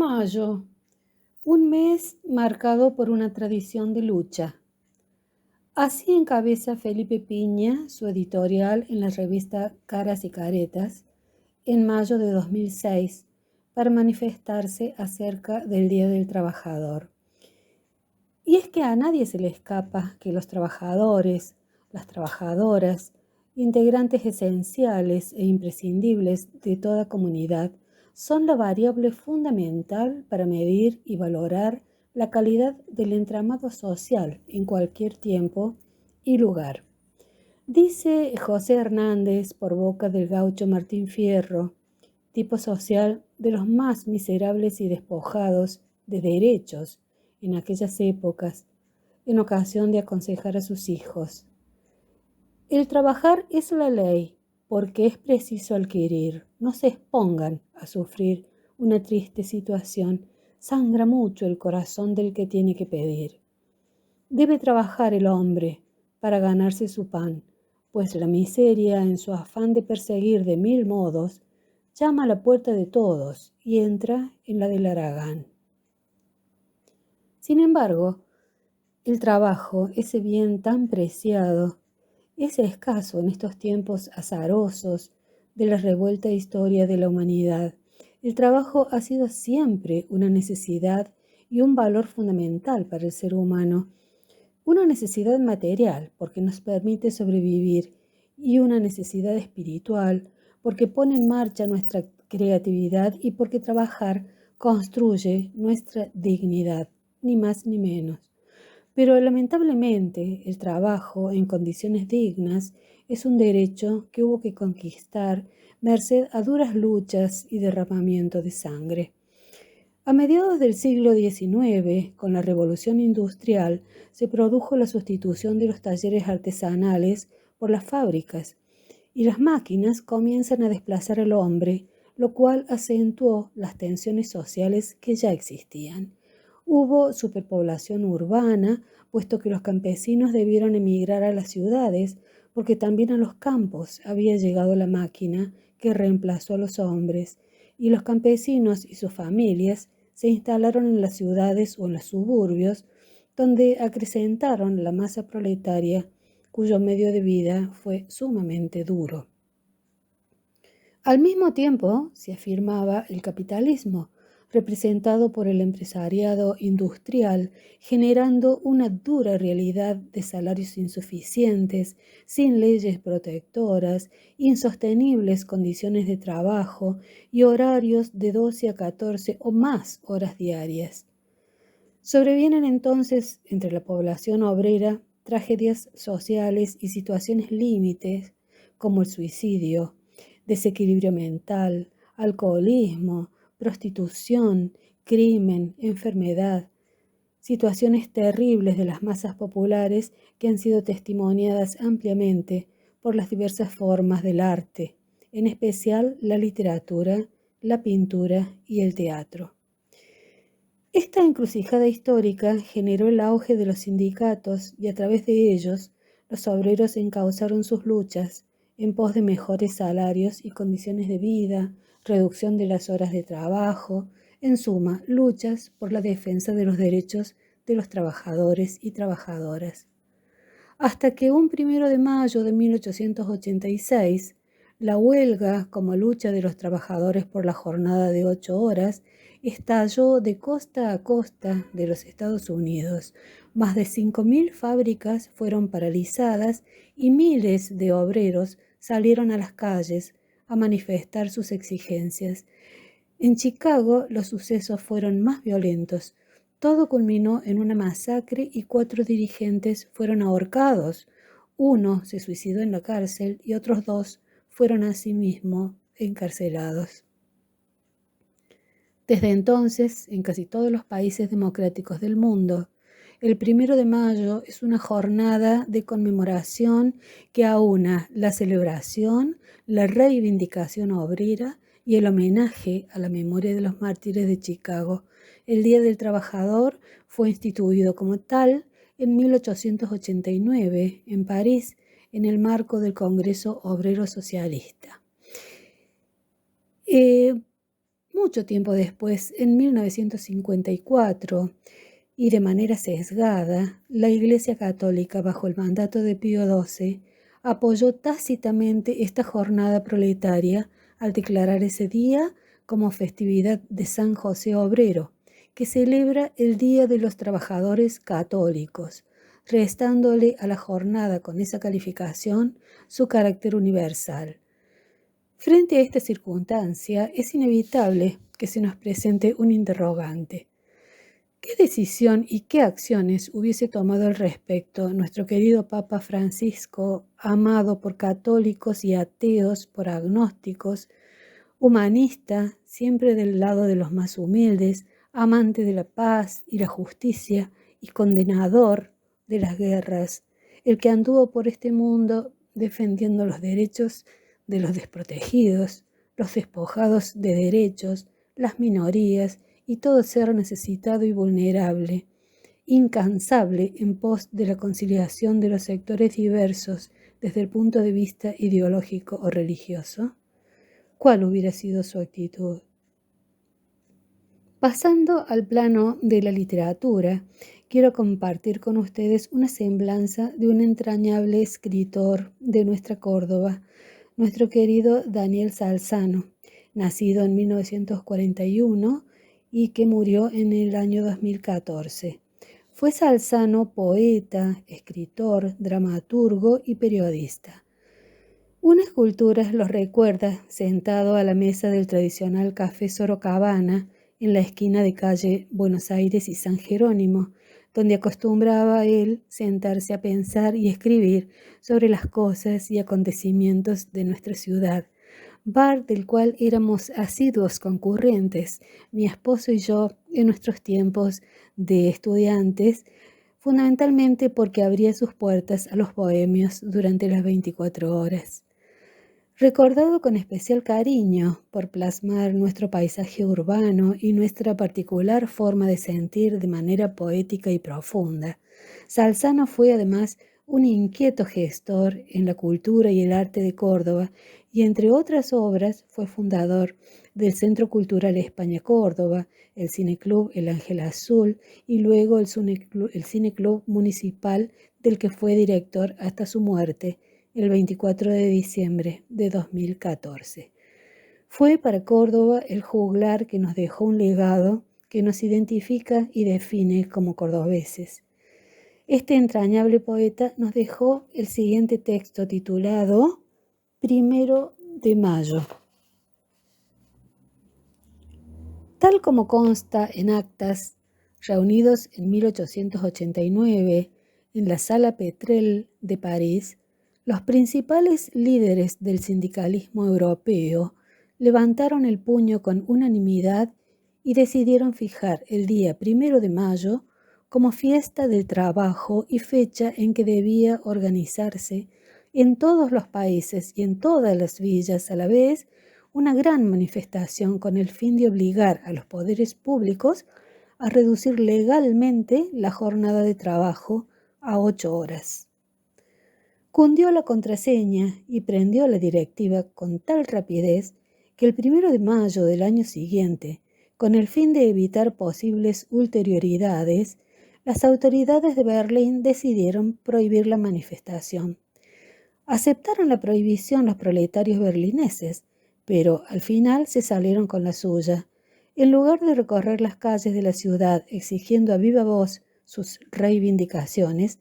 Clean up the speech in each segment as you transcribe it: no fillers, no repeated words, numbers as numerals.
Mayo, un mes marcado por una tradición de lucha. Así encabeza Felipe Piña su editorial en la revista Caras y Caretas en mayo de 2006 para manifestarse acerca del Día del Trabajador. Y es que a nadie se le escapa que los trabajadores, las trabajadoras, integrantes esenciales e imprescindibles de toda comunidad, son la variable fundamental para medir y valorar la calidad del entramado social en cualquier tiempo y lugar. Dice José Hernández por boca del gaucho Martín Fierro, tipo social de los más miserables y despojados de derechos en aquellas épocas, en ocasión de aconsejar a sus hijos. El trabajar es la ley, porque es preciso adquirir. No se expongan a sufrir una triste situación. Sangra mucho el corazón del que tiene que pedir. Debe trabajar el hombre para ganarse su pan, pues la miseria, en su afán de perseguir de mil modos, llama a la puerta de todos y entra en la del haragán. Sin embargo, el trabajo, ese bien tan preciado, es escaso en estos tiempos azarosos de la revuelta historia de la humanidad. El trabajo ha sido siempre una necesidad y un valor fundamental para el ser humano. Una necesidad material, porque nos permite sobrevivir, y una necesidad espiritual, porque pone en marcha nuestra creatividad y porque trabajar construye nuestra dignidad, ni más ni menos. Pero lamentablemente el trabajo en condiciones dignas es un derecho que hubo que conquistar merced a duras luchas y derramamiento de sangre. A mediados del siglo XIX, con la Revolución Industrial, se produjo la sustitución de los talleres artesanales por las fábricas, y las máquinas comienzan a desplazar al hombre, lo cual acentuó las tensiones sociales que ya existían. Hubo superpoblación urbana, puesto que los campesinos debieron emigrar a las ciudades, porque también a los campos había llegado la máquina que reemplazó a los hombres, y los campesinos y sus familias se instalaron en las ciudades o en los suburbios, donde acrecentaron la masa proletaria, cuyo medio de vida fue sumamente duro. Al mismo tiempo, se afirmaba el capitalismo, representado por el empresariado industrial, generando una dura realidad de salarios insuficientes, sin leyes protectoras, insostenibles condiciones de trabajo y horarios de 12 a 14 o más horas diarias. Sobrevienen entonces entre la población obrera tragedias sociales y situaciones límites como el suicidio, desequilibrio mental, alcoholismo, prostitución, crimen, enfermedad, situaciones terribles de las masas populares que han sido testimoniadas ampliamente por las diversas formas del arte, en especial la literatura, la pintura y el teatro. Esta encrucijada histórica generó el auge de los sindicatos y a través de ellos los obreros encauzaron sus luchas en pos de mejores salarios y condiciones de vida, reducción de las horas de trabajo, en suma, luchas por la defensa de los derechos de los trabajadores y trabajadoras. Hasta que un 1 de mayo de 1886, la huelga como lucha de los trabajadores por la jornada de 8 horas estalló de costa a costa de los Estados Unidos. Más de 5.000 fábricas fueron paralizadas y miles de obreros salieron a las calles a manifestar sus exigencias. En Chicago los sucesos fueron más violentos. Todo culminó en una masacre y 4 dirigentes fueron ahorcados. Uno se suicidó en la cárcel y otros 2 fueron asimismo encarcelados. Desde entonces, en casi todos los países democráticos del mundo, el 1 de mayo es una jornada de conmemoración que aúna la celebración, la reivindicación obrera y el homenaje a la memoria de los mártires de Chicago. El Día del Trabajador fue instituido como tal en 1889 en París, en el marco del Congreso Obrero Socialista. mucho tiempo después, en 1954, y de manera sesgada, la Iglesia Católica, bajo el mandato de Pío XII, apoyó tácitamente esta jornada proletaria al declarar ese día como festividad de San José Obrero, que celebra el Día de los Trabajadores Católicos, restándole a la jornada con esa calificación su carácter universal. Frente a esta circunstancia, es inevitable que se nos presente un interrogante. ¿Qué decisión y qué acciones hubiese tomado al respecto nuestro querido Papa Francisco, amado por católicos y ateos, por agnósticos, humanista, siempre del lado de los más humildes, amante de la paz y la justicia y condenador de las guerras, el que anduvo por este mundo defendiendo los derechos de los desprotegidos, los despojados de derechos, las minorías y todo ser necesitado y vulnerable, incansable en pos de la conciliación de los sectores diversos desde el punto de vista ideológico o religioso? ¿Cuál hubiera sido su actitud? Pasando al plano de la literatura, quiero compartir con ustedes una semblanza de un entrañable escritor de nuestra Córdoba, nuestro querido Daniel Salzano, nacido en 1941 y que murió en el año 2014. Fue Salzano poeta, escritor, dramaturgo y periodista. Una escultura los recuerda sentado a la mesa del tradicional Café Sorocabana en la esquina de calle Buenos Aires y San Jerónimo, donde acostumbraba él sentarse a pensar y escribir sobre las cosas y acontecimientos de nuestra ciudad, bar del cual éramos asiduos concurrentes, mi esposo y yo, en nuestros tiempos de estudiantes, fundamentalmente porque abría sus puertas a los bohemios durante las 24 horas. Recordado con especial cariño por plasmar nuestro paisaje urbano y nuestra particular forma de sentir de manera poética y profunda, Salzano fue además un inquieto gestor en la cultura y el arte de Córdoba y entre otras obras fue fundador del Centro Cultural España Córdoba, el Cineclub El Ángel Azul y luego el Cineclub Municipal del que fue director hasta su muerte el 24 de diciembre de 2014. Fue para Córdoba el juglar que nos dejó un legado que nos identifica y define como cordobeses. Este entrañable poeta nos dejó el siguiente texto titulado 1 de mayo. Tal como consta en actas reunidos en 1889 en la Sala Petrel de París, los principales líderes del sindicalismo europeo levantaron el puño con unanimidad y decidieron fijar el día 1 de mayo como fiesta del trabajo y fecha en que debía organizarse en todos los países y en todas las villas a la vez una gran manifestación con el fin de obligar a los poderes públicos a reducir legalmente la jornada de trabajo a 8 horas. Cundió la contraseña y prendió la directiva con tal rapidez que el 1 de mayo del año siguiente, con el fin de evitar posibles ulterioridades, las autoridades de Berlín decidieron prohibir la manifestación. Aceptaron la prohibición los proletarios berlineses, pero al final se salieron con la suya. En lugar de recorrer las calles de la ciudad exigiendo a viva voz sus reivindicaciones,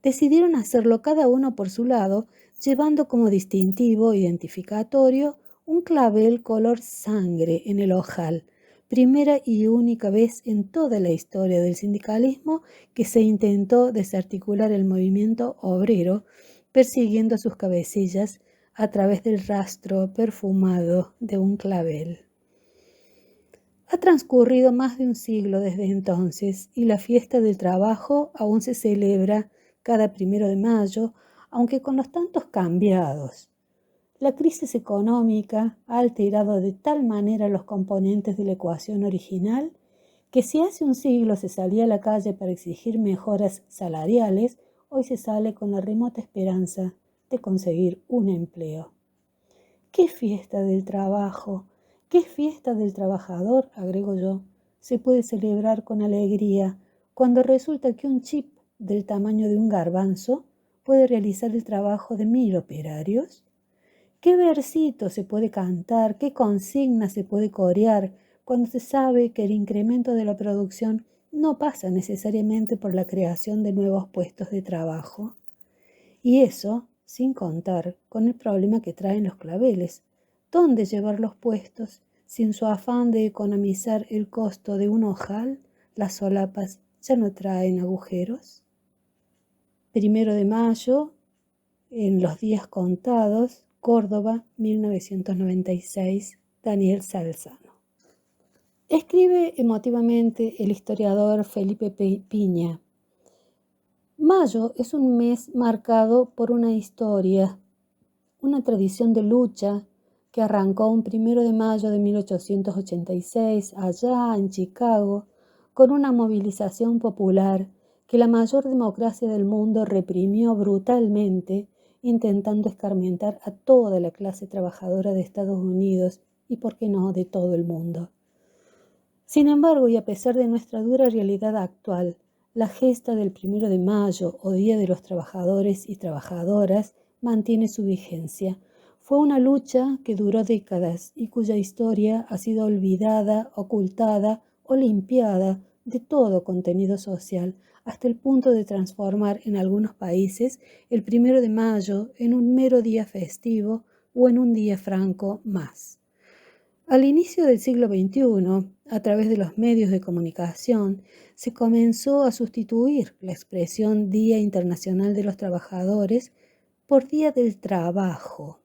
decidieron hacerlo cada uno por su lado, llevando como distintivo identificatorio un clavel color sangre en el ojal, primera y única vez en toda la historia del sindicalismo que se intentó desarticular el movimiento obrero, persiguiendo a sus cabecillas a través del rastro perfumado de un clavel. Ha transcurrido más de un siglo desde entonces y la fiesta del trabajo aún se celebra cada 1 de mayo, aunque con los tantos cambiados. La crisis económica ha alterado de tal manera los componentes de la ecuación original que si hace un siglo se salía a la calle para exigir mejoras salariales, hoy se sale con la remota esperanza de conseguir un empleo. ¿Qué fiesta del trabajo? ¿Qué fiesta del trabajador, agrego yo, se puede celebrar con alegría cuando resulta que un chip del tamaño de un garbanzo puede realizar el trabajo de 1000 operarios? ¿Qué versito se puede cantar, qué consigna se puede corear cuando se sabe que el incremento de la producción no pasa necesariamente por la creación de nuevos puestos de trabajo? Y eso sin contar con el problema que traen los claveles. ¿Dónde llevar los puestos si en su afán de economizar el costo de un ojal, las solapas ya no traen agujeros? 1 de mayo, en los días contados, Córdoba, 1996, Daniel Salzano. Escribe emotivamente el historiador Felipe Piña. Mayo es un mes marcado por una historia, una tradición de lucha que arrancó un 1 de mayo de 1886 allá en Chicago con una movilización popular que la mayor democracia del mundo reprimió brutalmente, intentando escarmentar a toda la clase trabajadora de Estados Unidos y, por qué no, de todo el mundo. Sin embargo, y a pesar de nuestra dura realidad actual, la gesta del 1 de mayo o Día de los Trabajadores y Trabajadoras mantiene su vigencia. Fue una lucha que duró décadas y cuya historia ha sido olvidada, ocultada o limpiada de todo contenido social, hasta el punto de transformar en algunos países el 1 de mayo en un mero día festivo o en un día franco más. Al inicio del siglo XXI, a través de los medios de comunicación, se comenzó a sustituir la expresión Día Internacional de los Trabajadores por Día del Trabajo,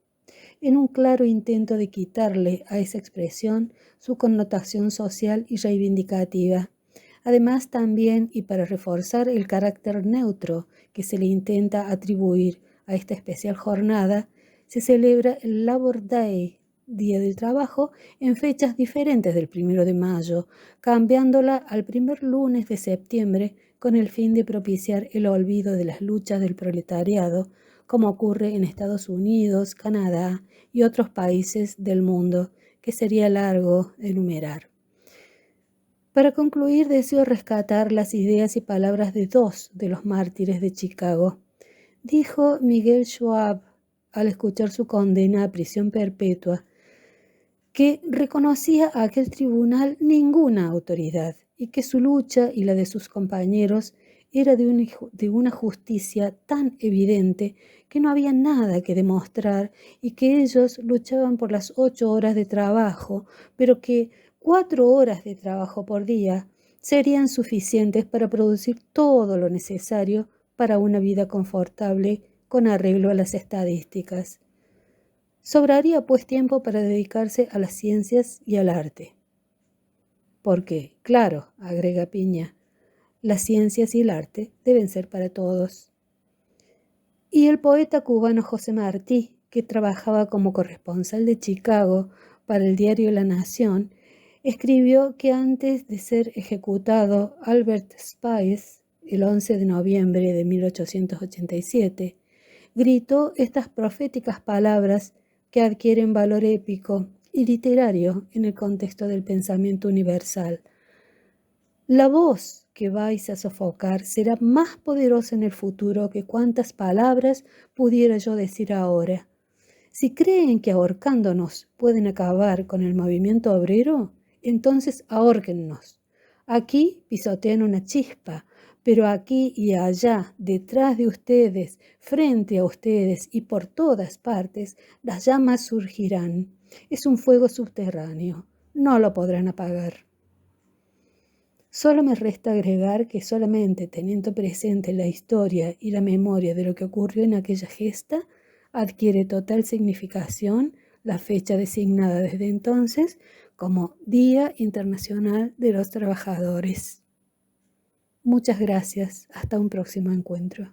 en un claro intento de quitarle a esa expresión su connotación social y reivindicativa. Además, también, y para reforzar el carácter neutro que se le intenta atribuir a esta especial jornada, se celebra el Labor Day, Día del Trabajo, en fechas diferentes del 1 de mayo, cambiándola al primer lunes de septiembre con el fin de propiciar el olvido de las luchas del proletariado, como ocurre en Estados Unidos, Canadá y otros países del mundo, que sería largo enumerar. Para concluir, deseo rescatar las ideas y palabras de dos de los mártires de Chicago. Dijo Miguel Schwab al escuchar su condena a prisión perpetua, que reconocía a aquel tribunal ninguna autoridad y que su lucha y la de sus compañeros era de una justicia tan evidente que no había nada que demostrar y que ellos luchaban por las 8 horas de trabajo, pero que 4 horas de trabajo por día serían suficientes para producir todo lo necesario para una vida confortable con arreglo a las estadísticas. Sobraría pues tiempo para dedicarse a las ciencias y al arte. Porque, claro, agrega Piña, las ciencias y el arte deben ser para todos. Y el poeta cubano José Martí, que trabajaba como corresponsal de Chicago para el diario La Nación, escribió que antes de ser ejecutado Albert Spies, el 11 de noviembre de 1887, gritó estas proféticas palabras que adquieren valor épico y literario en el contexto del pensamiento universal. La voz que vais a sofocar será más poderosa en el futuro que cuantas palabras pudiera yo decir ahora. Si creen que ahorcándonos pueden acabar con el movimiento obrero, entonces ahórquennos. Aquí pisotean una chispa, pero aquí y allá, detrás de ustedes, frente a ustedes y por todas partes, las llamas surgirán. Es un fuego subterráneo, no lo podrán apagar. Solo me resta agregar que solamente teniendo presente la historia y la memoria de lo que ocurrió en aquella gesta, adquiere total significación la fecha designada desde entonces como Día Internacional de los Trabajadores. Muchas gracias. Hasta un próximo encuentro.